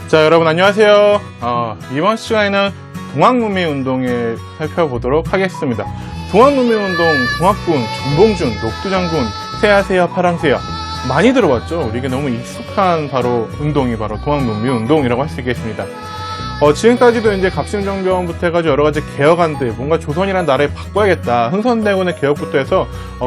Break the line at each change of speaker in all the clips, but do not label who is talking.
자, 여러분 안녕하세요. 이번 시간에는 동학농민운동을 살펴보도록 하겠습니다. 동학농민운동, 동학군, 정봉준, 녹두장군, 새하세요, 파랑새요. 많이 들어봤죠? 우리에게 너무 익숙한 바로 운동이 바로 동학농민운동이라고 할 수 있겠습니다. 지금까지도 이제 갑심정변부터 해가지고 여러 가지 개혁안들, 뭔가 조선이란 나라를 바꿔야겠다, 흥선대원의 개혁부터 해서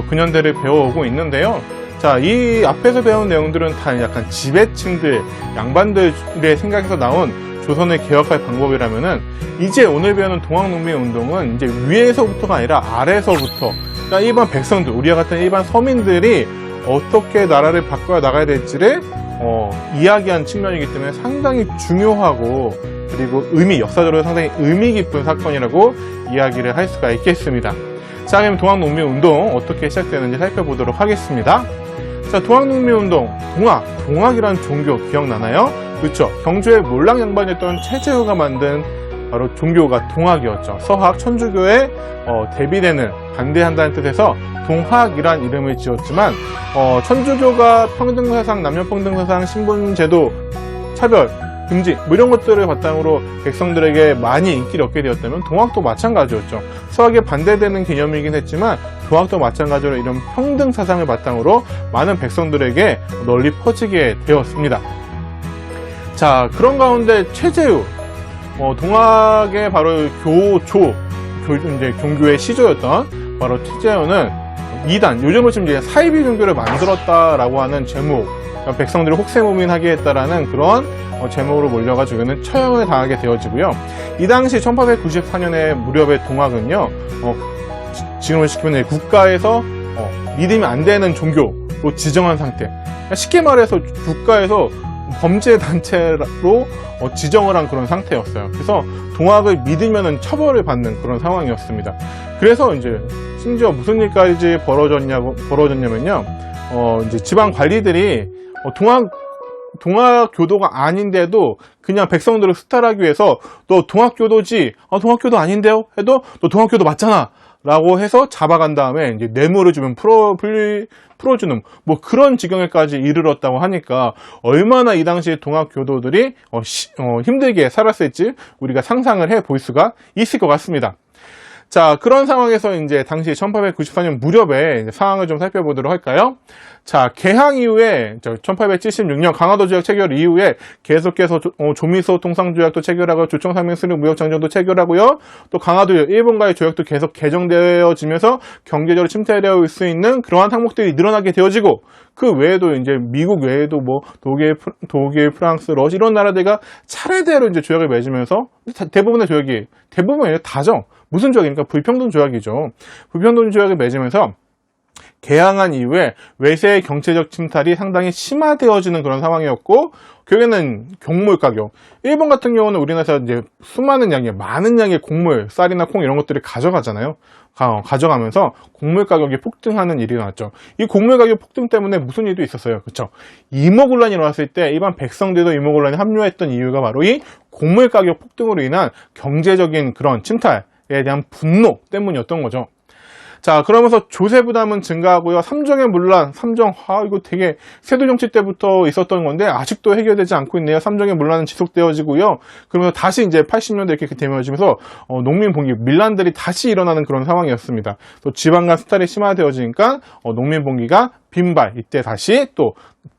근현대를 배워오고 있는데요. 자, 이 앞에서 배운 내용들은 다 약간 지배층들, 양반들의 생각에서 나온 조선을 개혁할 방법이라면은, 이제 오늘 배우는 동학농민운동은 이제 위에서부터가 아니라 아래서부터, 그러니까 일반 백성들, 우리와 같은 일반 서민들이 어떻게 나라를 바꿔 나가야 될지를 이야기한 측면이기 때문에 상당히 중요하고, 그리고 역사적으로 상당히 의미 깊은 사건이라고 이야기를 할 수가 있겠습니다. 자, 그럼 동학농민운동 어떻게 시작되는지 살펴보도록 하겠습니다. 자, 동학농민운동, 동학이란 종교 기억나나요? 그렇죠. 경주의 몰랑 양반이었던 최재우가 만든 바로 종교가 동학이었죠. 서학 천주교에 대비되는, 반대한다는 뜻에서 동학이란 이름을 지었지만, 천주교가 평등사상, 남녀평등사상, 신분제도, 차별, 금지, 이런 것들을 바탕으로 백성들에게 많이 인기를 얻게 되었다면 동학도 마찬가지였죠. 서학에 반대되는 개념이긴 했지만 동학도 마찬가지로 이런 평등 사상을 바탕으로 많은 백성들에게 널리 퍼지게 되었습니다. 자, 그런 가운데 최재우, 동학의 바로 종교의 시조였던 바로 최재우는 이단, 요즘으로 치면 이제 사이비 종교를 만들었다라고 하는 제목, 백성들을 혹세무민하게 했다라는 그런 제목으로 몰려가지고는 처형을 당하게 되어지고요. 이 당시 1894년에 무렵의 동학은요, 지금으로 시키면 국가에서 믿으면 안 되는 종교로 지정한 상태. 쉽게 말해서 국가에서 범죄 단체로 지정을 한 그런 상태였어요. 그래서 동학을 믿으면 처벌을 받는 그런 상황이었습니다. 그래서 이제 심지어 무슨 일까지 벌어졌냐면요, 이제 지방 관리들이 동학 교도가 아닌데도 그냥 백성들을 수탈하기 위해서 너 동학 교도지? 동학 교도 아닌데요? 해도 너 동학 교도 맞잖아 라고 해서 잡아간 다음에 이제 뇌물을 주면 풀어주는 뭐 그런 지경에까지 이르렀다고 하니까 얼마나 이 당시에 동학 교도들이 힘들게 살았을지 우리가 상상을 해 볼 수가 있을 것 같습니다. 자, 그런 상황에서 이제 당시 1894년 무렵에 상황을 좀 살펴보도록 할까요? 자, 개항 이후에 1876년 강화도 조약 체결 이후에 계속해서 조미소 통상조약도 체결하고 조청상명수립 무역장정도 체결하고요. 또 강화도 일본과의 조약도 계속 개정되어지면서 경제적으로 침체되어 올 수 있는 그러한 항목들이 늘어나게 되어지고, 그 외에도 이제 미국 외에도 뭐 독일, 프랑스, 러시아 이런 나라들과 차례대로 이제 조약을 맺으면서 대부분의 조약이 아니라 다죠. 무슨 조약입니까? 불평등 조약이죠. 불평등 조약을 맺으면서 개항한 이후에 외세의 경제적 침탈이 상당히 심화되어지는 그런 상황이었고, 결국에는 곡물 가격, 일본 같은 경우는 우리나라에서 이제 많은 양의 곡물, 쌀이나 콩 이런 것들을 가져가잖아요. 가져가면서 곡물 가격이 폭등하는 일이 나왔죠. 이 곡물 가격 폭등 때문에 무슨 일도 있었어요. 그렇죠? 이모곤란이 일어났을 때 일반 백성들도 이모곤란에 합류했던 이유가 바로 이 곡물 가격 폭등으로 인한 경제적인 그런 침탈에 대한 분노 때문이었던 거죠. 자, 그러면서 조세 부담은 증가하고요. 삼정의 문란, 이거 되게 세도 정치 때부터 있었던 건데 아직도 해결되지 않고 있네요. 삼정의 문란은 지속되어지고요. 그러면서 다시 이제 80년대 이렇게 되면서 농민 봉기, 밀란들이 다시 일어나는 그런 상황이었습니다. 또 지방 간 수탈이 심화되어지니까 농민 봉기가 빈발, 이때 다시 또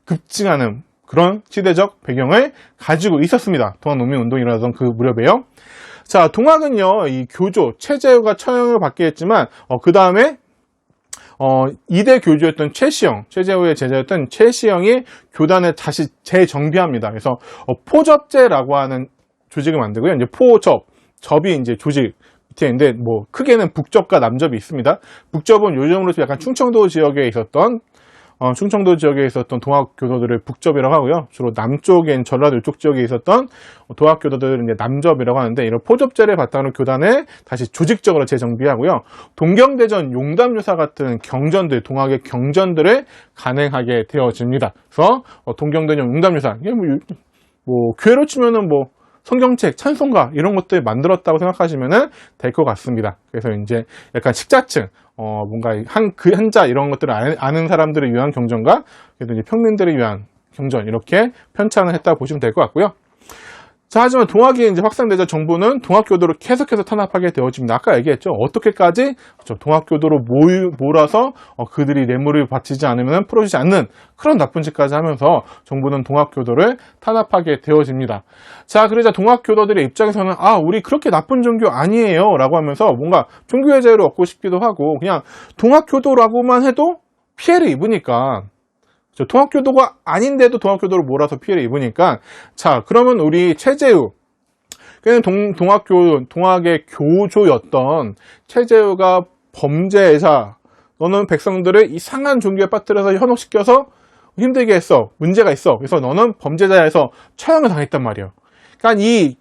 급증하는 그런 시대적 배경을 가지고 있었습니다. 동학농민운동이라던 그 무렵에요. 자, 동학은요, 이 교조, 최재우가 처형을 받게 했지만, 그 다음에, 2대 교주였던 최시영, 최재우의 제자였던 최시영이 교단을 다시 재정비합니다. 그래서, 포접제라고 하는 조직을 만들고요. 이제 접이 이제 조직 밑에인데, 뭐, 크게는 북접과 남접이 있습니다. 북접은 요즘으로 약간 충청도 지역에 있었던 동학 교도들을 북접이라고 하고요. 주로 남쪽엔 전라도 이쪽 지역에 있었던 동학 교도들은 이제 남접이라고 하는데, 이런 포접제를 바탕으로 교단을 다시 조직적으로 재정비하고요. 동경대전, 용담유사 같은 경전들, 동학의 경전들을 간행하게 되어집니다. 그래서 동경대전, 용담유사, 이게 뭐 교회로 치면은 뭐 성경책, 찬송가 이런 것들 만들었다고 생각하시면 될 것 같습니다. 그래서 이제 약간 식자층, 뭔가 한자 이런 것들을 아는 사람들을 위한 경전과 그래도 이제 평민들을 위한 경전, 이렇게 편찬을 했다고 보시면 될 것 같고요. 자, 하지만 동학이 이제 확산되자 정부는 동학교도를 계속해서 탄압하게 되어집니다. 아까 얘기했죠. 어떻게까지 동학교도로 몰아서 그들이 뇌물을 바치지 않으면 풀어주지 않는 그런 나쁜 짓까지 하면서 정부는 동학교도를 탄압하게 되어집니다. 자, 그러자 동학교도들의 입장에서는 우리 그렇게 나쁜 종교 아니에요 라고 하면서 뭔가 종교의 자유를 얻고 싶기도 하고, 그냥 동학교도라고만 해도 피해를 입으니까, 동학교도가 아닌데도 동학교도를 몰아서 피해를 입으니까, 자, 그러면 우리 최재우, 그는 동학의 교조였던 최재우가 범죄자, 너는 백성들을 이상한 종교에 빠뜨려서 현혹시켜서 힘들게 했어, 문제가 있어, 그래서 너는 범죄자에서 처형을 당했단 말이에요. 그러니까 이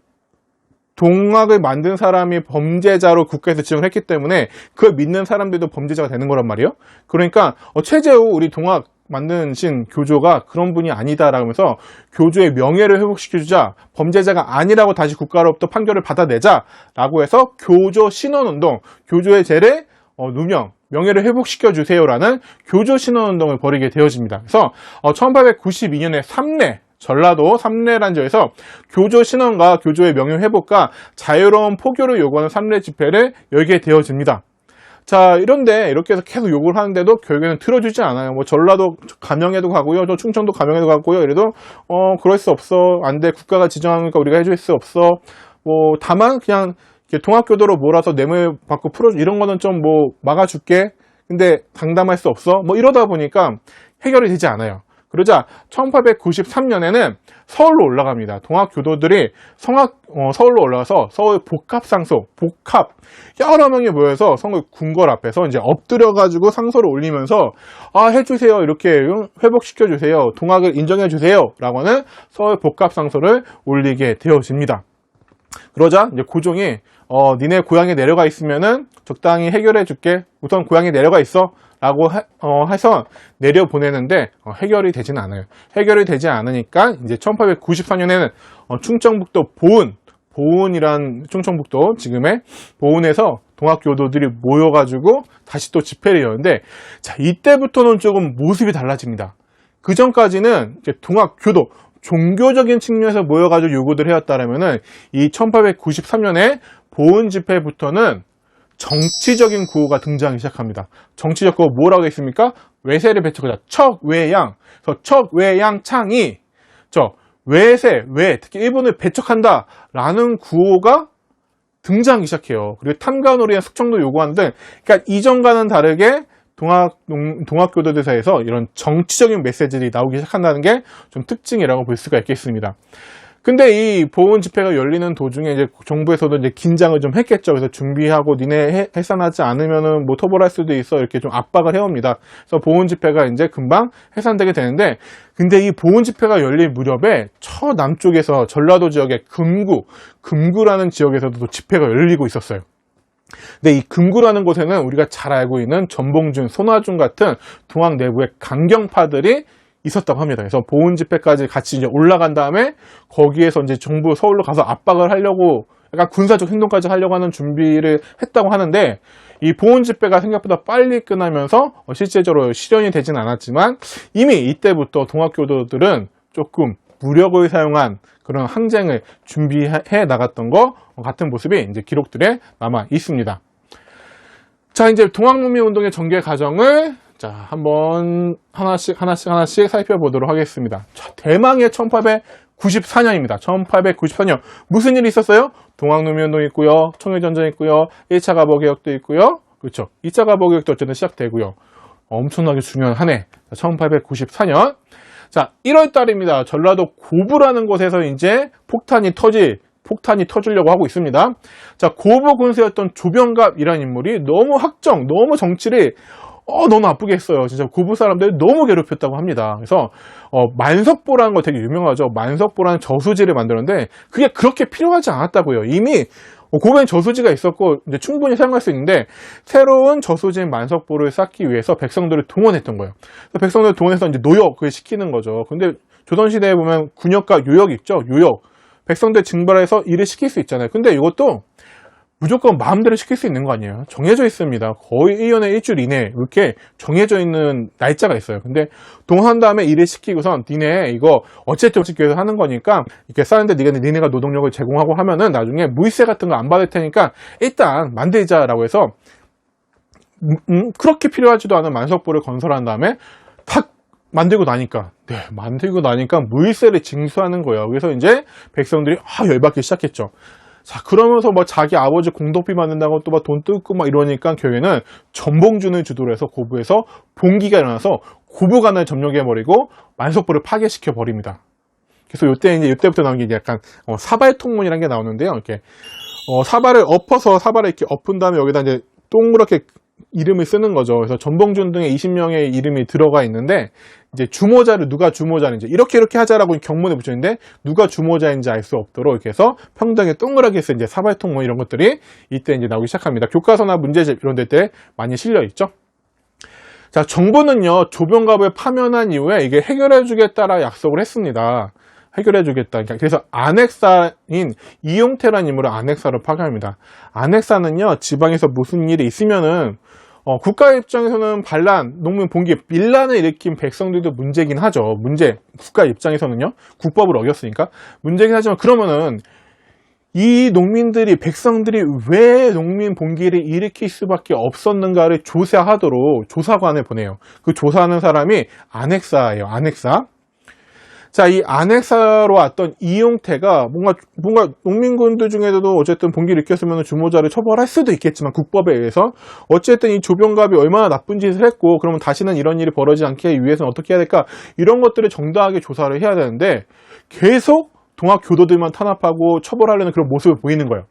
동학을 만든 사람이 범죄자로 국가에서 지정을 했기 때문에 그걸 믿는 사람들도 범죄자가 되는 거란 말이에요. 그러니까 최재우 우리 동학 만드신 교조가 그런 분이 아니다라고 하면서 교조의 명예를 회복시켜주자, 범죄자가 아니라고 다시 국가로부터 판결을 받아내자라고 해서 교조 신원운동, 교조의 죄를 누명, 명예를 회복시켜주세요라는 교조 신원운동을 벌이게 되어집니다. 그래서 1892년에 삼례, 전라도 삼례라는 지역에서 교조 신원과 교조의 명예 회복과 자유로운 포교를 요구하는 삼례 집회를 열게 되어집니다. 자, 이런데 이렇게 해서 계속 요구를 하는데도 결국에는 들어주지 않아요. 뭐 전라도 감영에도 가고요, 저 충청도 감영에도 가고요. 이래도 그럴 수 없어, 안 돼, 국가가 지정하니까 우리가 해줄 수 없어. 뭐 다만 그냥 동학교도로 몰아서 뇌물 받고 풀어줘, 이런 거는 좀 뭐 막아줄게. 근데 당담할 수 없어. 뭐 이러다 보니까 해결이 되지 않아요. 그러자 1893년에는 서울로 올라갑니다. 동학교도들이 서울로 올라가서 서울 복합상소, 여러 명이 모여서 서울 궁궐 앞에서 이제 엎드려가지고 상소를 올리면서 해주세요, 이렇게 회복시켜주세요, 동학을 인정해주세요 라고 하는 서울 복합상소를 올리게 되어집니다. 그러자 이제 고종이 니네 고향에 내려가 있으면은 적당히 해결해줄게, 우선 고향에 내려가 있어 라고 해서 내려보내는데 해결이 되지는 않아요. 해결이 되지 않으니까 이제 1894년에는 충청북도 보은이란 충청북도 지금의 보은에서 동학교도들이 모여가지고 다시 또 집회를 여는데, 자, 이때부터는 조금 모습이 달라집니다. 그 전까지는 이제 동학교도 종교적인 측면에서 모여가지고 요구를 해왔다라면은 이 1893년에 보은 집회부터는 정치적인 구호가 등장하기 시작합니다. 정치적 구호 뭐라고 했습니까? 외세를 배척하자. 척외양. 그래서 척외양창이 외세, 특히 일본을 배척한다 라는 구호가 등장하기 시작해요. 그리고 탐관오리나 숙청도 요구하는데, 그러니까 이전과는 다르게 동학교도들 사이에서 이런 정치적인 메시지들이 나오기 시작한다는 게 좀 특징이라고 볼 수가 있겠습니다. 근데 이 보훈 집회가 열리는 도중에 이제 정부에서도 이제 긴장을 좀 했겠죠. 그래서 준비하고 니네 해산하지 않으면은 뭐 토벌할 수도 있어, 이렇게 좀 압박을 해옵니다. 그래서 보훈 집회가 이제 금방 해산되게 되는데, 근데 이 보훈 집회가 열릴 무렵에 남쪽에서 전라도 지역의 금구라는 지역에서도 집회가 열리고 있었어요. 근데 이 금구라는 곳에는 우리가 잘 알고 있는 전봉준, 손화준 같은 동학 내부의 강경파들이 있었다고 합니다. 그래서 보훈 집회까지 같이 이제 올라간 다음에 거기에서 이제 정부 서울로 가서 압박을 하려고, 약간 군사적 행동까지 하려고 하는 준비를 했다고 하는데, 이 보훈 집회가 생각보다 빨리 끝나면서 실제적으로 실현이 되진 않았지만 이미 이때부터 동학교도들은 조금 무력을 사용한 그런 항쟁을 준비해 나갔던 것 같은 모습이 이제 기록들에 남아 있습니다. 자, 이제 동학농민운동의 전개 과정을 한번 하나씩 살펴보도록 하겠습니다. 대망의 1894년입니다. 1894년 무슨 일이 있었어요? 동학농민운동이 있고요, 청일전쟁이 있고요, 1차 갑오개혁도 있고요, 그렇죠? 2차 갑오개혁도 어쨌든 시작되고요. 엄청나게 중요한 한 해, 1894년. 자, 1월 달입니다. 전라도 고부라는 곳에서 이제 폭탄이 터지려고 하고 있습니다. 자, 고부 군수였던 조병갑이라는 인물이 너무 정치를 너무 나쁘게 했어요. 진짜 고부 사람들이 너무 괴롭혔다고 합니다. 그래서 만석보라는 거 되게 유명하죠. 만석보라는 저수지를 만들었는데 그게 그렇게 필요하지 않았다고요. 이미 고부엔 저수지가 있었고 이제 충분히 사용할 수 있는데, 새로운 저수지인 만석보를 쌓기 위해서 백성들을 동원했던 거예요. 백성들을 동원해서 이제 노역을 시키는 거죠. 근데 조선시대에 보면 군역과 요역 있죠. 요역. 백성들 징발해서 일을 시킬 수 있잖아요. 근데 이것도 무조건 마음대로 시킬 수 있는 거 아니에요. 정해져 있습니다. 거의 1년에 일주일 이내 이렇게 정해져 있는 날짜가 있어요. 근데 동원한 다음에 일을 시키고선 니네 이거 어쨌든 시키기 위해서 하는 거니까 이렇게 싸는데 니네가 노동력을 제공하고 하면은 나중에 무이세 같은 거 안 받을 테니까 일단 만들자라고 해서 그렇게 필요하지도 않은 만석부를 건설한 다음에 탁 만들고 나니까 무이세를 징수하는 거예요. 그래서 이제 백성들이 열받기 시작했죠. 자, 그러면서 뭐 자기 아버지 공덕비 받는다고 또 막 돈 뜯고 막 이러니까 결국에는 전봉준을 주도로 해서 고부에서 봉기가 일어나서 고부간을 점령해버리고 만석부를 파괴시켜 버립니다. 그래서 이때부터 나온 게 이제 약간 사발통문이라는 게 나오는데요. 이렇게 사발을 엎어서 사발을 이렇게 엎은 다음에 여기다 이제 동그랗게 이름을 쓰는 거죠. 그래서 전봉준 등의 20명의 이름이 들어가 있는데 이제 주모자를 누가 주모자인지 이렇게 하자라고 경문에 붙였는데 누가 주모자인지 알 수 없도록 이렇게 해서 평등에 동그랗게 쓴 이제 사발통문 이런 것들이 이때 이제 나오기 시작합니다. 교과서나 문제집 이런 데 때 많이 실려 있죠. 자, 정부는요 조병갑을 파면한 이후에 이게 해결해주겠다라 약속을 했습니다. 해결해주겠다. 그래서 안핵사인 이용태라는 인물을 안핵사로 파견합니다. 안핵사는요 지방에서 무슨 일이 있으면은 국가 입장에서는 반란, 농민 봉기, 밀란을 일으킨 백성들도 문제긴 하죠. 국가 입장에서는요 국법을 어겼으니까 문제긴 하지만 그러면은 이 백성들이 왜 농민 봉기를 일으킬 수밖에 없었는가를 조사하도록 조사관을 보내요. 그 조사하는 사람이 안핵사예요. 안핵사. 자, 이 안핵사로 왔던 이용태가 뭔가 농민군들 중에서도 어쨌든 봉기를 일으켰으면 주모자를 처벌할 수도 있겠지만 국법에 의해서 어쨌든 이 조병갑이 얼마나 나쁜 짓을 했고 그러면 다시는 이런 일이 벌어지지 않게 위해서는 어떻게 해야 될까 이런 것들을 정당하게 조사를 해야 되는데 계속 동학 교도들만 탄압하고 처벌하려는 그런 모습을 보이는 거예요.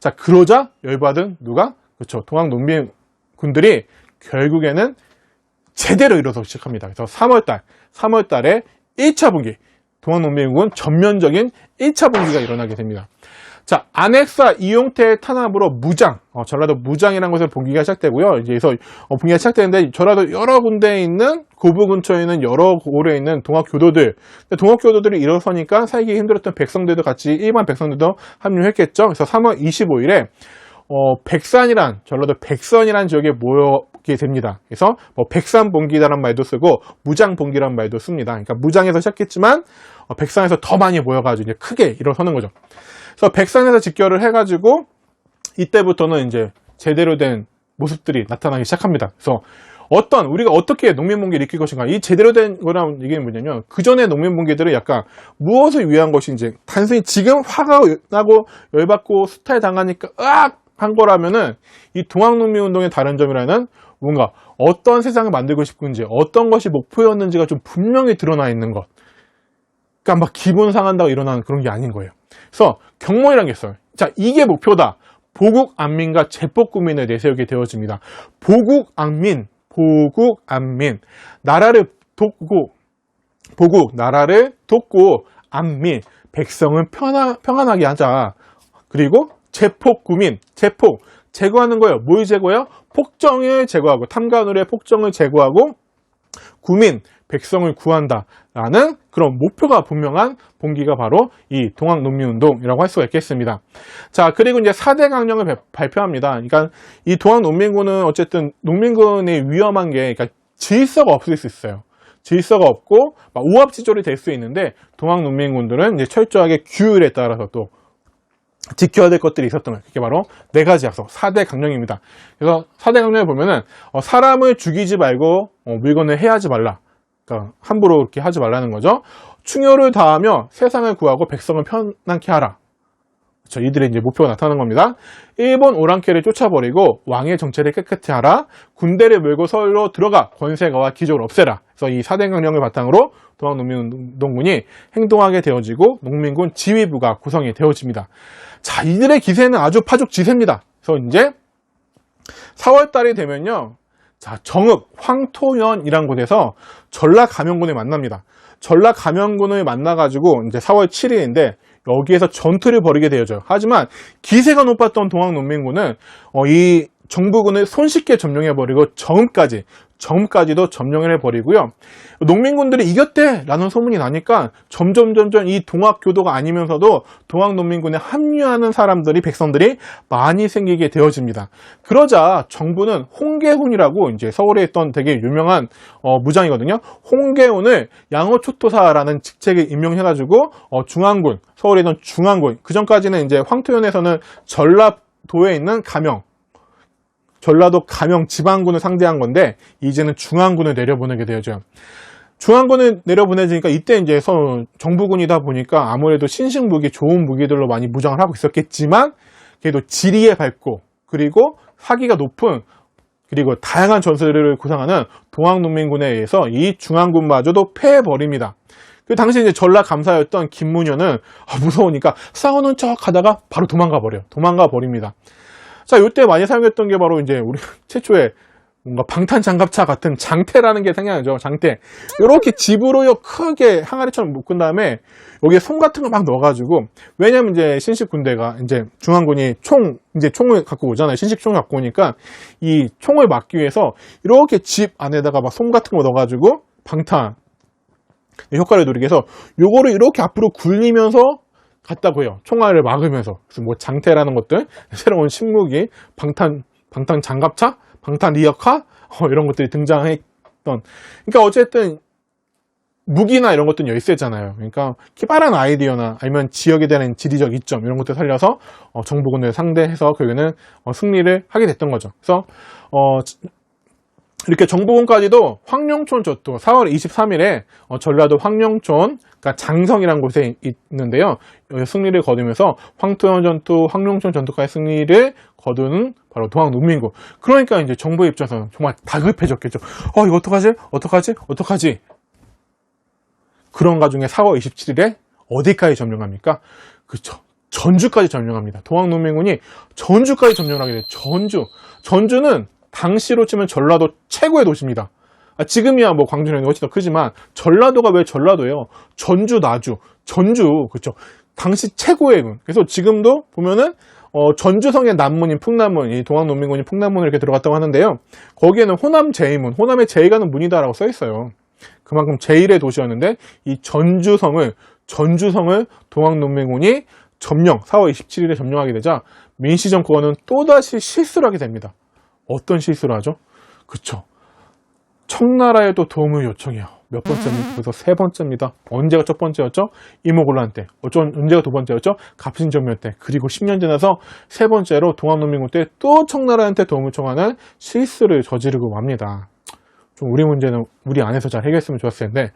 자, 그러자 열받은 누가? 그렇죠. 동학 농민군들이 결국에는 제대로 일어서기 시작합니다. 그래서 3월 달에 1차 분기, 동학농민군 전면적인 1차 분기가 일어나게 됩니다. 자, 안핵사 이용태의 탄압으로 전라도 무장이라는 곳에서 분기가 시작되고요. 이제 그래서 분기가 시작되는데 전라도 여러 군데에 있는 고부 근처에 있는 여러 고을에 있는 동학교도들이 일어서니까 살기 힘들었던 백성들도 같이 일반 백성들도 합류했겠죠. 그래서 3월 25일에 전라도 백선이란 지역에 모이게 됩니다. 그래서 백산봉기라는 말도 쓰고 무장봉기라는 말도 씁니다. 그러니까 무장에서 시작했지만 백산에서 더 많이 모여가지고 이제 크게 일어서는 거죠. 그래서 백산에서 직결을 해가지고 이때부터는 이제 제대로 된 모습들이 나타나기 시작합니다. 그래서 우리가 어떻게 농민봉기를 일으킬 것인가, 이 제대로 된 거라는 얘기는 뭐냐면 그 전에 농민봉기들은 약간 무엇을 위한 것인지 단순히 지금 화가 나고 열받고 수탈 당하니까 한 거라면은 이 동학농민운동의 다른 점이라는 뭔가 어떤 세상을 만들고 싶은지 어떤 것이 목표였는지가 좀 분명히 드러나 있는 것. 그러니까 막 기분 상한다고 일어나는 그런 게 아닌 거예요. 그래서 경몽이라는 게 있어요. 자, 이게 목표다. 보국안민과 제폭구민을 내세우게 되어집니다. 보국안민, 나라를 돕고 안민, 백성을 평안하게 하자. 그리고 제폭구민, 제거하는 거예요. 뭘 제거해요? 폭정을 제거하고, 탐관으로의 폭정을 제거하고, 백성을 구한다라는 그런 목표가 분명한 봉기가 바로 이 동학농민운동이라고 할 수가 있겠습니다. 자, 그리고 이제 4대 강령을 발표합니다. 그러니까 이 동학농민군은 어쨌든 농민군의 위험한 게, 그러니까 질서가 없을 수 있어요. 질서가 없고 우합지졸이 될 수 있는데 동학농민군들은 이제 철저하게 규율에 따라서 또 지켜야 될 것들이 있었던 거예요. 그게 바로 4가지 약속, 4대 강령입니다. 그래서 4대 강령을 보면은 사람을 죽이지 말고 물건을 해하지 말라. 그러니까 함부로 이렇게 하지 말라는 거죠. 충효를 다하며 세상을 구하고 백성을 편안케 하라. 그렇죠. 이들의 이제 목표가 나타나는 겁니다. 일본 오랑캐를 쫓아버리고 왕의 정체를 깨끗이 하라. 군대를 몰고 서울로 들어가 권세가와 기족을 없애라. 그래서 이 4대 강령을 바탕으로 동학농민운동군이 행동하게 되어지고 농민군 지휘부가 구성이 되어집니다. 자, 이들의 기세는 아주 파죽지세입니다. 그래서 이제 4월 달이 되면요. 자, 정읍 황토현이라는 곳에서 전라감영군을 만납니다. 전라감영군을 만나가지고 이제 4월 7일인데 여기에서 전투를 벌이게 되어져요. 하지만 기세가 높았던 동학농민군은 이 정부군을 손쉽게 점령해버리고 점까지도 점령을 해버리고요. 농민군들이 이겼대라는 소문이 나니까 점점 이 동학교도가 아니면서도 동학농민군에 합류하는 백성들이 많이 생기게 되어집니다. 그러자 정부는 홍계훈이라고 이제 서울에 있던 되게 유명한 무장이거든요. 홍계훈을 양어초토사라는 직책에 임명해가지고 중앙군, 서울에 있던 중앙군, 그 전까지는 이제 황토현에서는 전라도에 있는 전라도 가명 지방군을 상대한 건데 이제는 중앙군을 내려보내게 되죠. 중앙군을 내려보내지니까 이때 이제 정부군이다 보니까 아무래도 신식 무기, 좋은 무기들로 많이 무장을 하고 있었겠지만 그래도 지리에 밝고 그리고 사기가 높은 그리고 다양한 전술을 구상하는 동학농민군에 의해서 이 중앙군마저도 패해버립니다. 그 당시 이제 전라 감사였던 김문효는 무서우니까 싸우는 척 하다가 바로 도망가 버립니다. 자, 요때 많이 사용했던 게 바로 이제 우리 최초의 뭔가 방탄 장갑차 같은 장태라는 게 생각나죠. 장태. 이렇게 집으로요 크게 항아리처럼 묶은 다음에 여기에 솜 같은 거 막 넣어가지고, 왜냐면 이제 신식 군대가 이제 중앙군이 총을 갖고 오잖아요. 신식 총을 갖고 오니까 이 총을 막기 위해서 이렇게 집 안에다가 막 솜 같은 거 넣어가지고 방탄 효과를 누리기 위해서 요거를 이렇게 앞으로 굴리면서 갔다고 해요. 총알을 막으면서. 그래서 뭐 장태라는 것들, 새로운 신무기, 방탄 장갑차, 방탄 리어카, 이런 것들이 등장했던. 그러니까 어쨌든 무기나 이런 것들은 열세잖아요. 그러니까 기발한 아이디어나 아니면 지역에 대한 지리적 이점 이런 것들 살려서 정부군을 상대해서 결국에는 승리를 하게 됐던 거죠. 그래서 이렇게 정부군까지도 황룡촌 저도 4월 23일에 전라도 황룡촌, 그러니까 장성이라는 곳에 있는데요. 승리를 거두면서 황토현 전투, 황룡촌 전투까지 승리를 거두는 바로 동학농민군. 그러니까 이제 정부 입장에서는 정말 다급해졌겠죠. 이거 어떡하지? 그런 가중에 4월 27일에 어디까지 점령합니까? 그렇죠. 전주까지 점령합니다. 동학농민군이 전주까지 점령하게 돼요. 전주는 당시로 치면 전라도 최고의 도시입니다. 지금이야 뭐 광주는 훨씬 더 크지만 전라도가 왜 전라도예요? 전주, 그렇죠. 당시 최고의 군. 그래서 지금도 보면은 전주성의 남문인 풍남문, 이 동학농민군이 풍남문을 이렇게 들어갔다고 하는데요. 거기에는 호남 제이문, 호남의 제이가는 문이다라고 써 있어요. 그만큼 제1의 도시였는데 이 전주성을 동학농민군이 4월 27일에 점령하게 되자 민씨정권은 또다시 실수를 하게 됩니다. 어떤 실수를 하죠? 그쵸. 청나라에도 도움을 요청해요. 몇 번째입니까? 그래서 세 번째입니다. 언제가 첫 번째였죠? 이모곤란 때. 언제가 두 번째였죠? 갑신정변 때. 그리고 10년 지나서 세 번째로 동학농민군 때 또 청나라한테 도움을 청하는 실수를 저지르고 맙니다. 좀 우리 문제는 우리 안에서 잘 해결했으면 좋았을 텐데.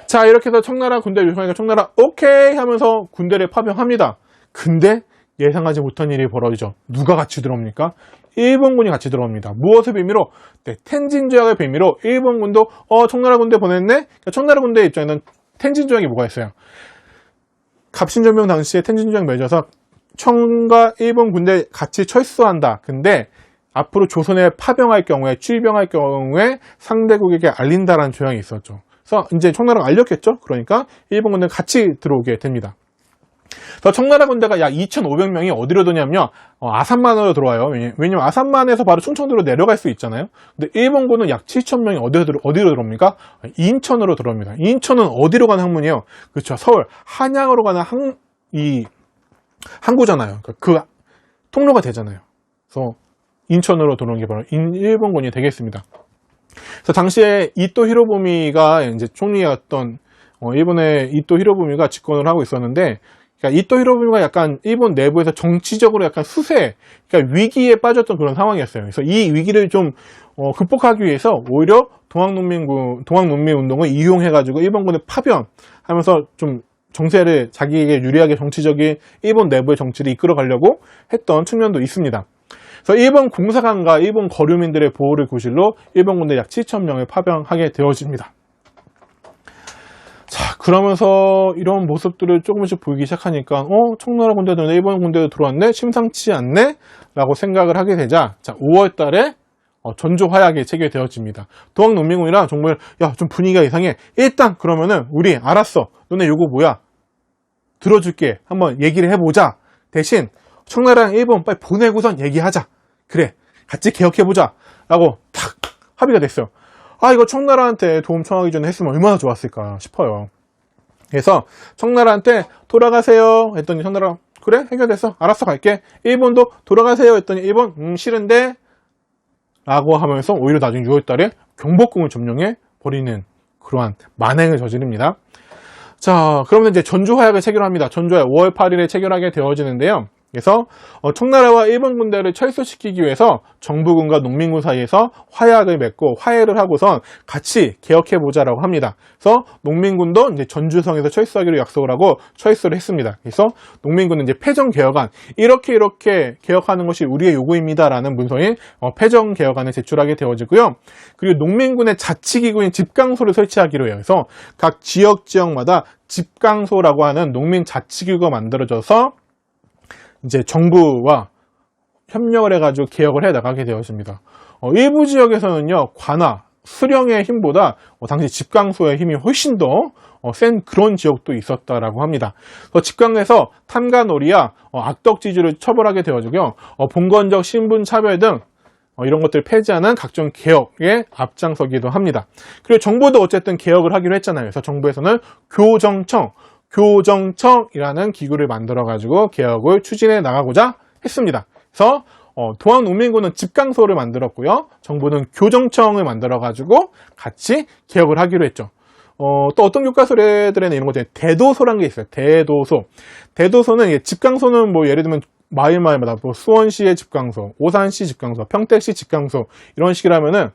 자, 이렇게 해서 청나라 군대를 요청하니까 청나라 오케이 하면서 군대를 파병합니다. 근데 예상하지 못한 일이 벌어지죠. 누가 같이 들어옵니까? 일본군이 같이 들어옵니다. 무엇을 빌미로? 네, 텐진 조약을 빌미로 일본군도 청나라 군대 보냈네? 그러니까 청나라 군대 입장에는 텐진 조약이 뭐가 있어요? 갑신정변 당시에 텐진 조약 맺어서 청과 일본 군대 같이 철수한다. 근데 앞으로 조선에 파병할 경우에, 출병할 경우에 상대국에게 알린다라는 조약이 있었죠. 그래서 이제 청나라가 알렸겠죠? 그러니까 일본 군대가 같이 들어오게 됩니다. 그래서 청나라 군대가 약 2,500명이 어디로 들어오냐면요, 아산만으로 들어와요. 왜냐면 아산만에서 바로 충청도로 내려갈 수 있잖아요. 근데 일본군은 약 7,000명이 어디로 들어옵니까? 인천으로 들어옵니다. 인천은 어디로 가는 항문이에요? 그렇죠. 서울 한양으로 가는 항구잖아요. 그러니까 그 통로가 되잖아요. 그래서 인천으로 들어온 게 바로 일본군이 되겠습니다. 그래서 당시에 이토 히로부미가 이제 총리였던 일본의 이토 히로부미가 집권을 하고 있었는데, 그러니까 이토 히로부미가 약간 일본 내부에서 정치적으로 약간 그러니까 위기에 빠졌던 그런 상황이었어요. 그래서 이 위기를 좀 극복하기 위해서 오히려 동학농민 운동을 이용해가지고 일본군을 파병하면서 좀 정세를 자기에게 유리하게 정치적인 일본 내부의 정치를 이끌어 가려고 했던 측면도 있습니다. 그래서 일본 공사관과 일본 거류민들의 보호를 구실로 일본 군대 약 7,000명을 파병하게 되어집니다. 자, 그러면서 이런 모습들을 조금씩 보이기 시작하니까 청나라 군대도 일본 군대도 들어왔네? 심상치 않네? 라고 생각을 하게 되자, 자, 5월 달에 전조 화약이 체결되어집니다. 동학농민군이랑 정말 좀 분위기가 이상해. 일단 그러면은 우리 알았어. 너네 요거 뭐야? 들어줄게. 한번 얘기를 해보자. 대신 청나라랑 일본 빨리 보내고선 얘기하자. 그래. 같이 개혁해보자 라고 탁 합의가 됐어요. 아, 이거 청나라한테 도움 청하기 전에 했으면 얼마나 좋았을까 싶어요. 그래서 청나라한테 돌아가세요 했더니 청나라 그래? 해결됐어. 알았어 갈게. 일본도 돌아가세요 했더니 일본 싫은데 라고 하면서 오히려 나중에 6월달에 경복궁을 점령해 버리는 그러한 만행을 저지릅니다. 자, 그러면 이제 전주화약을 체결합니다. 전주화약 5월 8일에 체결하게 되어지는데요. 그래서 청나라와 일본 군대를 철수시키기 위해서 정부군과 농민군 사이에서 화약을 맺고 화해를 하고선 같이 개혁해보자라고 합니다. 그래서 농민군도 이제 전주성에서 철수하기로 약속을 하고 철수를 했습니다. 그래서 농민군은 이제 패정개혁안, 이렇게 개혁하는 것이 우리의 요구입니다라는 문서인 패정개혁안을 제출하게 되어지고요. 그리고 농민군의 자치기구인 집강소를 설치하기로 해요. 그래서 각 지역마다 집강소라고 하는 농민 자치기구가 만들어져서 이제 정부와 협력을 해가지고 개혁을 해 나가게 되었습니다. 일부 지역에서는요, 관아, 수령의 힘보다 당시 집강소의 힘이 훨씬 더 센 그런 지역도 있었다라고 합니다. 집강에서 탐관오리야 악덕지주를 처벌하게 되어지고요, 봉건적 신분 차별 등 이런 것들을 폐지하는 각종 개혁에 앞장서기도 합니다. 그리고 정부도 어쨌든 개혁을 하기로 했잖아요. 그래서 정부에서는 교정청이라는 기구를 만들어가지고 개혁을 추진해 나가고자 했습니다. 그래서 동학농민군은 집강소를 만들었고요. 정부는 교정청을 만들어가지고 같이 개혁을 하기로 했죠. 또 어떤 교과서들에는 이런 거 있잖아요. 대도소라는 게 있어요. 대도소는 집강소는 뭐 예를 들면 마을마다 뭐 수원시의 집강소, 오산시 집강소, 평택시 집강소 이런 식이라면은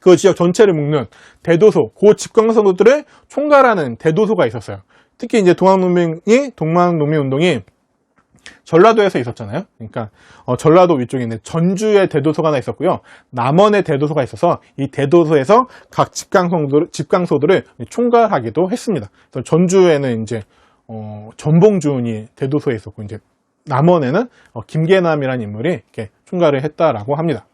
그 지역 전체를 묶는 대도소, 그 집강소들을 총괄하는 대도소가 있었어요. 특히 이제 동학농민운동이 전라도에서 있었잖아요. 그러니까 전라도 위쪽에 있는 전주의 대도소가 하나 있었고요. 남원의 대도소가 있어서 이 대도소에서 각 집강소들을 총괄하기도 했습니다. 그래서 전주에는 이제 전봉준이 대도소에 있었고, 이제 남원에는 김계남이라는 인물이 이렇게 총괄을 했다라고 합니다.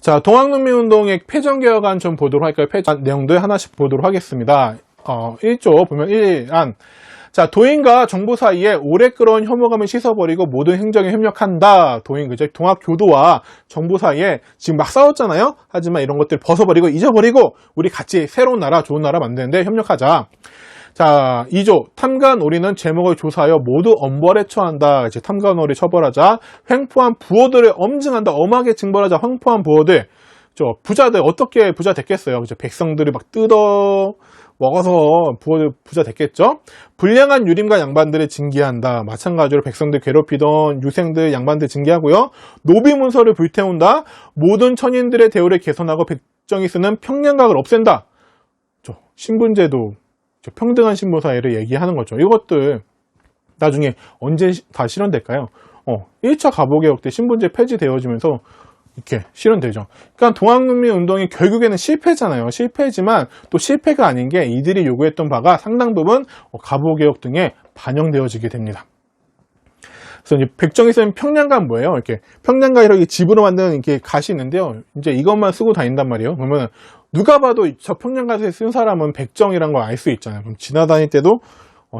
자, 동학농민운동의 패정개혁안 좀 보도록 할까요? 패정 내용들 하나씩 보도록 하겠습니다. 1조 보면 1안. 자, 도인과 정부 사이에 오래 끌어온 혐오감을 씻어버리고 모든 행정에 협력한다. 도인, 그죠? 동학교도와 정부 사이에 지금 막 싸웠잖아요? 하지만 이런 것들 벗어버리고 잊어버리고 우리 같이 새로운 나라, 좋은 나라 만드는데 협력하자. 자, 2조. 탐관오리는 제목을 조사하여 모두 엄벌에 처한다. 이제 탐관오리 처벌하자. 횡포한 부호들을 엄증한다. 엄하게 징벌하자. 횡포한 부호들. 부자들 어떻게 부자 됐겠어요? 그죠? 백성들이 막 뜯어 먹어서 부자 됐겠죠? 불량한 유림과 양반들을 징계한다. 마찬가지로 백성들 괴롭히던 유생들, 양반들 징계하고요. 노비문서를 불태운다. 모든 천인들의 대우를 개선하고 백정이 쓰는 평량각을 없앤다. 신분제도, 평등한 신분 사회를 얘기하는 거죠. 이것들 나중에 언제 다 실현될까요? 1차 갑오개혁 때 신분제 폐지되어지면서 이렇게 실현되죠. 그러니까 동학농민운동이 결국에는 실패잖아요. 실패지만 또 실패가 아닌 게 이들이 요구했던 바가 상당 부분 갑오개혁 등에 반영되어지게 됩니다. 그래서 이제 백정이 쓰는 평량감 뭐예요? 이렇게 평량가 이렇게 집으로 만드는 이렇게 갓이 있는데요. 이제 이것만 쓰고 다닌단 말이에요. 그러면 누가 봐도 저 평량가에 쓴 사람은 백정이란 걸 알 수 있잖아요. 그럼 지나다닐 때도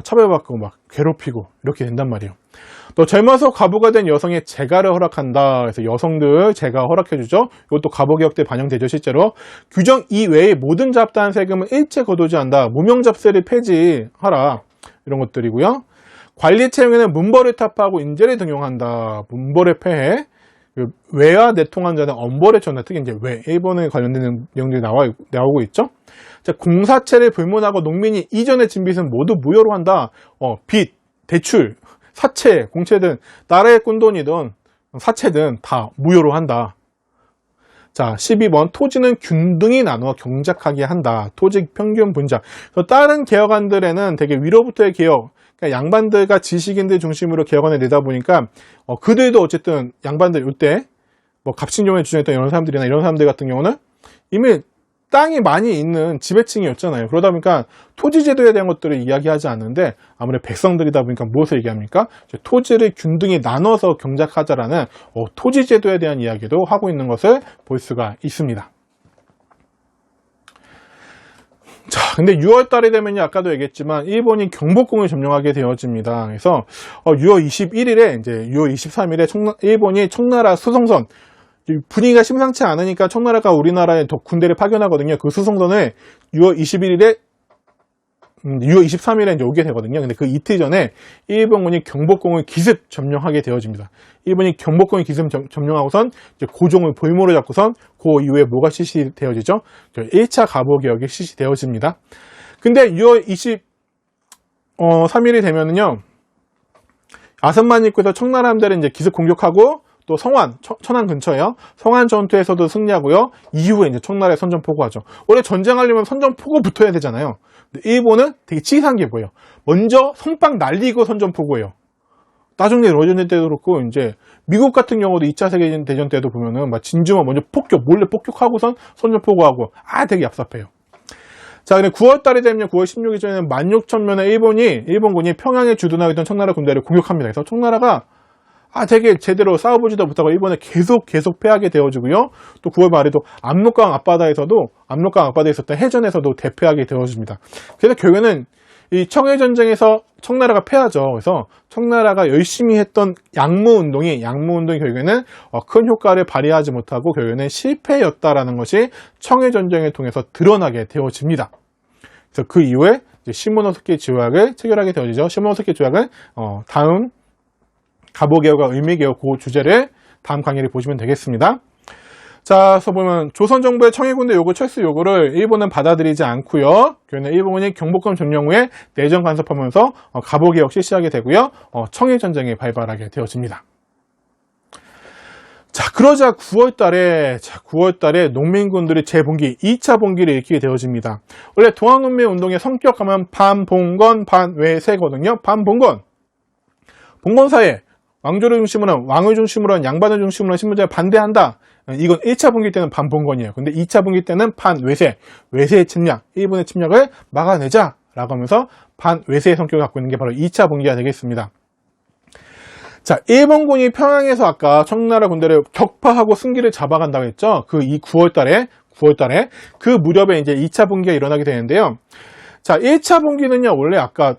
차별받고 막 괴롭히고 이렇게 된단 말이에요. 또 젊어서 과부가 된 여성의 재가를 허락한다. 그래서 여성들 재가 허락해주죠. 이것도 갑오개혁 때 반영되죠. 실제로 규정 이외의 모든 잡다한 세금은 일체 거두지 않는다. 무명잡세를 폐지하라. 이런 것들이고요. 관리 채용에는 문벌을 타파하고 인재를 등용한다. 문벌을 폐해 외와 내통한 자는 엄벌에 처한다. 특히 이제 외 일본에 관련된 내용들이 나오고 있죠. 자, 공사채를 불문하고 농민이 이전의 진빚은 모두 무효로 한다. 빚, 대출, 사채, 공채 등 나라의 꾼돈이든 사채든 다 무효로 한다. 자, 12번 토지는 균등히 나누어 경작하게 한다. 토지 평균 분작. 다른 개혁안들에는 되게 위로부터의 개혁, 그러니까 양반들과 지식인들 중심으로 개혁안을 내다 보니까 그들도 어쨌든 양반들 이때 뭐 갑신종에 주장했던 이런 사람들이나 이런 사람들 같은 경우는 이미 땅이 많이 있는 지배층이었잖아요. 그러다 보니까 토지제도에 대한 것들을 이야기하지 않는데 아무래도 백성들이다 보니까 무엇을 얘기합니까? 토지를 균등히 나눠서 경작하자라는 토지제도에 대한 이야기도 하고 있는 것을 볼 수가 있습니다. 자, 근데 6월 달이 되면요, 아까도 얘기했지만, 일본이 경복궁을 점령하게 되어집니다. 그래서, 6월 21일에, 이제 6월 23일에 일본이 청나라 수송선, 분위기가 심상치 않으니까 청나라가 우리나라에 더 군대를 파견하거든요. 그 수송선을 6월 23일에 이제 오게 되거든요. 근데 그 이틀 전에 일본군이 경복궁을 기습 점령하게 되어집니다. 일본이 경복궁을 기습 점령하고선 이제 고종을 볼모로 잡고선 그 이후에 뭐가 실시되어지죠? 1차 갑오개혁이 실시되어집니다. 근데 6월 23일이 되면은요, 아선만 입구에서 청나라 함대를 이제 기습 공격하고 또 천안 근처에요. 성안 전투에서도 승리하고요. 이후에 이제 청나라에 선전포고하죠. 원래 전쟁하려면 선전포고 붙어야 되잖아요. 근데 일본은 되게 치사한 게 뭐예요? 먼저 선빵 날리고 선전포고해요. 나중에 러전 때도 그렇고, 이제 미국 같은 경우도 2차 세계대전 때도 보면은 막 진주만 먼저 몰래 폭격하고선 선전포고하고, 되게 얍삽해요. 자, 근데 9월 달이 되면 9월 16일 전에는 16,000명의 일본군이 평양에 주둔하고 있던 청나라 군대를 공격합니다. 그래서 청나라가 되게 제대로 싸워보지도 못하고 일본에 계속 패하게 되어지고요. 또 9월 말에도 압록강 앞바다에 있었던 해전에서도 대패하게 되어집니다. 그래서 결국에는 이 청해전쟁에서 청나라가 패하죠. 그래서 청나라가 열심히 했던 양무운동이 결국에는 큰 효과를 발휘하지 못하고 결국에는 실패였다라는 것이 청해전쟁을 통해서 드러나게 되어집니다. 그래서 그 이후에 시모노스키 조약을 체결하게 되어지죠. 시모노스키 조약은 다음 갑오개혁과 을미개혁 그 주제를 다음 강의를 보시면 되겠습니다. 자, 그래서 보면 조선정부의 청해군대 요구 철수 요구를 일본은 받아들이지 않고요. 결국에는 일본이 경복궁 점령 후에 내정 간섭하면서 갑오개혁 실시하게 되고요. 청해전쟁이 발발하게 되어집니다. 자, 그러자 9월 달에 농민군들이 재봉기, 2차 봉기를 일으키게 되어집니다. 원래 동학농민운동의 성격 하면 반봉건, 반외세거든요. 반봉건. 봉건사회. 왕을 중심으로 한 양반을 중심으로 한 신분제에 반대한다. 이건 1차 분기 때는 반봉건이에요. 근데 2차 분기 때는 외세의 침략, 일본의 침략을 막아내자라고 하면서 반외세의 성격을 갖고 있는 게 바로 2차 분기가 되겠습니다. 자, 일본군이 평양에서 아까 청나라 군대를 격파하고 승기를 잡아간다고 했죠. 이 9월 달에 그 무렵에 이제 2차 분기가 일어나게 되는데요. 자, 1차 분기는요, 원래 아까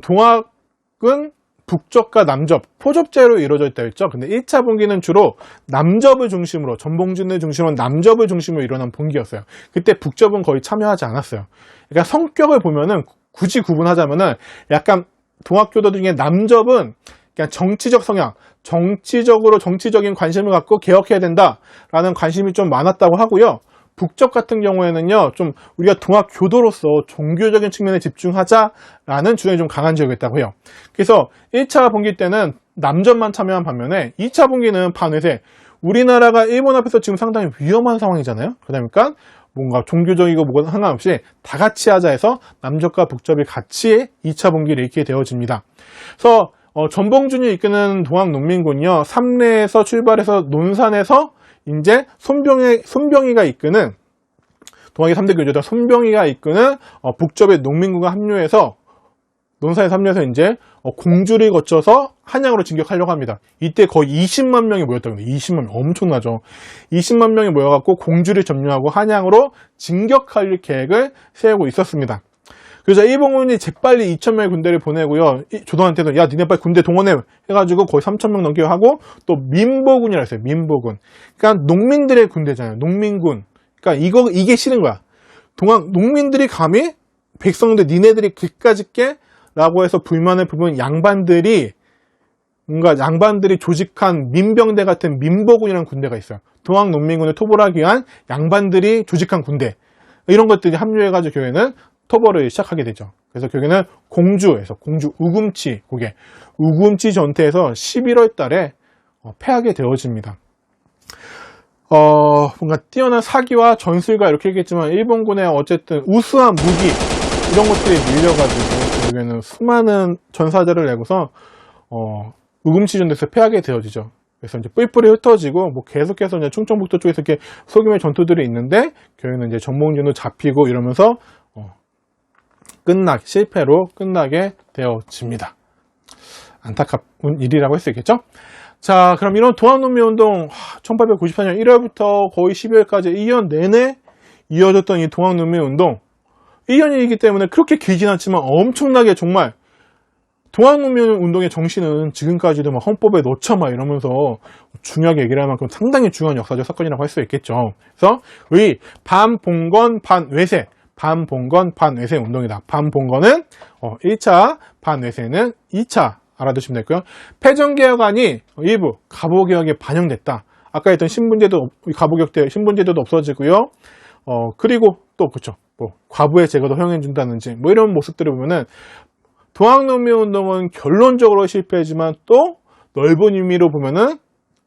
동학은 북접과 남접, 포접제로 이루어져 있다고 했죠. 근데 1차 분기는 주로 남접을 중심으로, 전봉준을 중심으로 남접을 중심으로 일어난 분기였어요. 그때 북접은 거의 참여하지 않았어요. 그러니까 성격을 보면은 굳이 구분하자면은 약간 동학교도 중에 남접은 그냥 정치적 성향, 정치적인 관심을 갖고 개혁해야 된다라는 관심이 좀 많았다고 하고요. 북접 같은 경우에는요, 좀 우리가 동학교도로서 종교적인 측면에 집중하자라는 주장이 좀 강한 지역이었다고 해요. 그래서 1차 분기 때는 남접만 참여한 반면에 2차 분기는 반외세. 우리나라가 일본 앞에서 지금 상당히 위험한 상황이잖아요. 그러니까 뭔가 종교적이고 뭐가 상관없이 다 같이 하자 해서 남접과 북접이 같이 2차 분기를 일으키게 되어집니다. 그래서 전봉준이 이끄는 동학농민군이요, 삼례에서 출발해서 논산에서 이제 손병희가 이끄는 동학의 3대 교조다 손병희가 이끄는 북접의 농민군과 합류해서 논산에서 합류해서 이제 공주를 거쳐서 한양으로 진격하려고 합니다. 이때 거의 20만 명이 모였다고 합니다. 20만 명 엄청나죠. 20만 명이 모여갖고 공주를 점령하고 한양으로 진격할 계획을 세우고 있었습니다. 그래서 일본군이 재빨리 2,000명의 군대를 보내고요. 조선한테는 야, 니네 빨리 군대 동원해 해가지고 거의 3,000명 넘게 하고, 또 민보군이라고 했어요. 민보군. 그러니까 농민들의 군대잖아요. 농민군. 그러니까 이게 싫은 거야. 농민들이 감히 백성들 니네들이 그까짓 게 라고 해서 불만을 품은 양반들이 조직한 민병대 같은 민보군이라는 군대가 있어요. 동학농민군을 토벌하기 위한 양반들이 조직한 군대. 이런 것들이 합류해가지고 결국에는 토벌을 시작하게 되죠. 그래서 결국에는 공주 우금치 전투에서 11월 달에 패하게 되어집니다. 뭔가 뛰어난 사기와 전술과 이렇게 얘기했지만 일본군의 어쨌든 우수한 무기 이런 것들이 밀려가지고 결국에는 수많은 전사자를 내고서 우금치 전투에서 패하게 되어지죠. 그래서 이제 뿔뿔이 흩어지고 뭐 계속해서 이제 충청북도 쪽에서 이렇게 소규모의 전투들이 있는데 결국에는 이제 전봉준도 잡히고 이러면서 실패로 끝나게 되어집니다. 안타까운 일이라고 할 수 있겠죠? 자, 그럼 이런 동학농민운동 1894년 1월부터 거의 12월까지 2년 내내 이어졌던 이 동학농민운동, 이견이기 때문에 그렇게 길진 않지만 엄청나게 정말 동학농민운동의 정신은 지금까지도 막 헌법에 넣자 막 이러면서 중요하게 얘기를 할 만큼 상당히 중요한 역사적 사건이라고 할 수 있겠죠. 그래서 의 반봉건 반외세, 반봉건 반외세 운동이다. 반봉건은 1차, 반외세는 2차 알아두시면 되고요. 패전개혁안이 일부 가보개혁에 반영됐다. 아까 했던 신분제도 가보개혁 때 신분제도도 없어지고요. 그리고 또 그렇죠. 뭐 과부의 제거도 허용해준다든지 뭐 이런 모습들을 보면은 동학농민운동은 결론적으로 실패했지만 또 넓은 의미로 보면은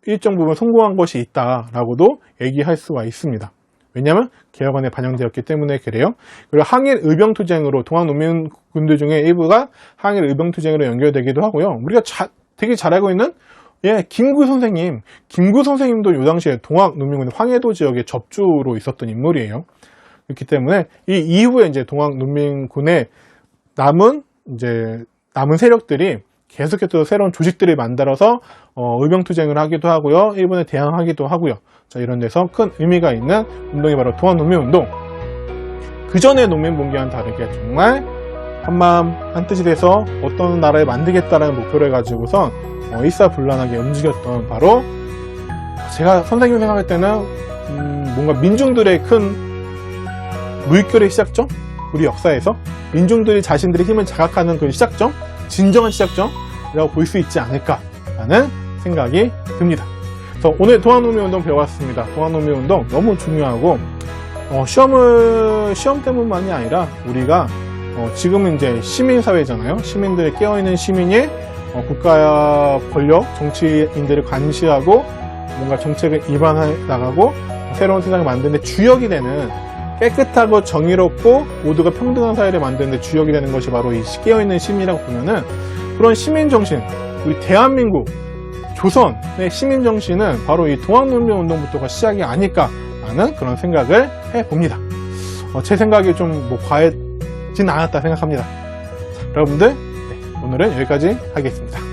일정 부분 성공한 것이 있다라고도 얘기할 수가 있습니다. 왜냐하면 개혁안에 반영되었기 때문에 그래요. 그리고 항일 의병투쟁으로 동학농민군들 중에 일부가 항일 의병투쟁으로 연결되기도 하고요. 우리가 되게 잘 알고 있는 김구 선생님도 요 당시에 동학농민군 황해도 지역의 접주로 있었던 인물이에요. 그렇기 때문에 이 이후에 이제 동학농민군의 남은 세력들이 계속해서 새로운 조직들을 만들어서 의병투쟁을 하기도 하고요. 일본에 대항하기도 하고요. 자, 이런 데서 큰 의미가 있는 운동이 바로 동학농민운동. 그 전에 농민분기와는 다르게 정말 한마음 한뜻이 돼서 어떤 나라를 만들겠다라는 목표를 가지고선 일사불란하게 움직였던 바로 제가 선생님 생각할 때는 뭔가 민중들의 큰 물결의 시작점? 우리 역사에서 민중들이 자신들의 힘을 자각하는 그 시작점, 진정한 시작점이라고 볼 수 있지 않을까라는 생각이 듭니다. 그래서 오늘 동학농민운동 배워봤습니다. 동학농민운동 너무 중요하고 시험 때문만이 아니라 우리가 지금은 이제 시민사회잖아요. 시민들이 깨어있는 시민이 국가와 권력, 정치인들을 관시하고 뭔가 정책을 입안해 나가고 새로운 세상을 만드는 데 주역이 되는 깨끗하고 정의롭고 모두가 평등한 사회를 만드는 데 주역이 되는 것이 바로 이 깨어있는 시민이라고 보면은 그런 시민정신, 우리 대한민국, 조선의 시민정신은 바로 이 동학농민운동부터가 시작이 아닐까라는 그런 생각을 해봅니다. 제 생각이 좀 과해진 않았다 생각합니다. 자, 여러분들 오늘은 여기까지 하겠습니다.